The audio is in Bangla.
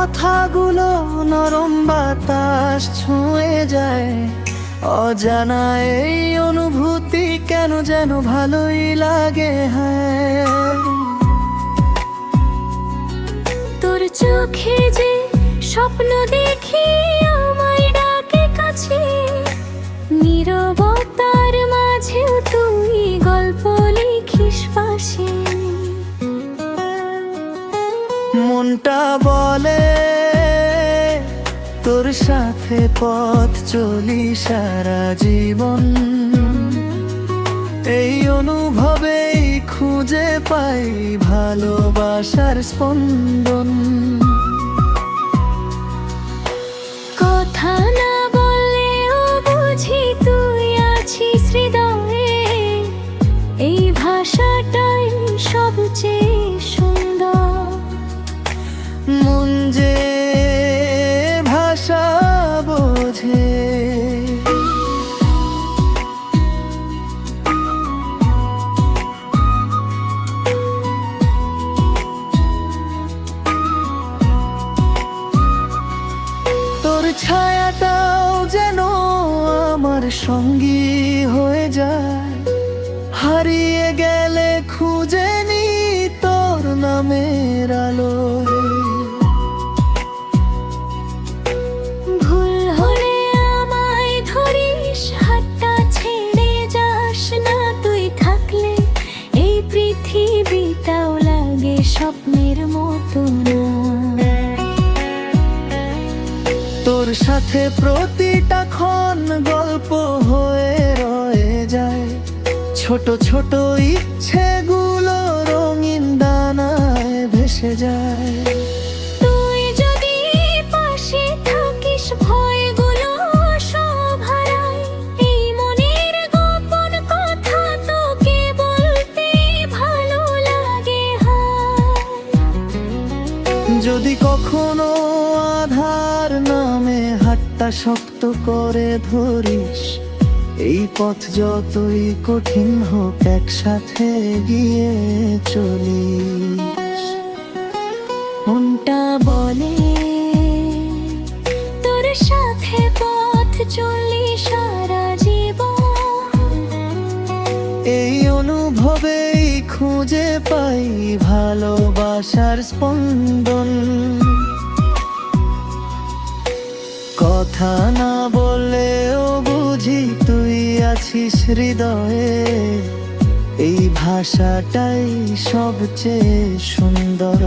কথাগুলো নরম বাতাস ছুঁয়ে যায়, অজানা এই অনুভূতি কেন যেন ভালোই লাগে। হ্যাঁ, তোর চোখে যে স্বপ্ন দেখি আমায় ডাকে কাছে, নীরবতার মাঝেও তুই গল্প লিখিস পাশে। মনটা বলে তোর সাথে পথ চলি সারা জীবন, এই অনুভবেই খুঁজে পাই ভালোবাসার স্পন্দন। কথা না বললেও বুঝি তুই আছিস হৃদয়ে, এই ভাষাটাই সবচেয়ে সুন্দর। মন যে ভাষা বোঝে, তোর ছায়াটাও যেন আমার সঙ্গী হয়ে যায়, হারিয়ে গেলে খুঁজে নি তোর নামের আলোয়। ভুল হলে আমায় ধরিস, হাতটা ছেড়ে যাস না, তুই থাকলে এই পৃথিবীটাও লাগে স্বপ্নের মতো না। তোর সাথে প্রতিটা ক্ষণ গল্প হয়ে রয়ে যায়, ছোট ছোট ইচ্ছেগুলো রঙিন দানায় ভেসে যায়। তুই যদি পাশে থাকিস ভয়গুলো সব হারায়, এই মনের গোপন কথা তোকে বলতে ভালো লাগে। যদি কখনো আধার নামে হাতটা শক্ত করে ধরিস, এই পথ যতই কঠিন হোক একসাথে গিয়ে চলিস। মনটা বলে তোর সাথে পথ চলি সারা জীবন, এই অনুভবেই খুঁজে পাই ভালোবাসার স্পন্দন। কথা না বললেও বুঝি তুই আছিস হৃদয়ে, এই ভাষাটাই সবচেয়ে সুন্দর।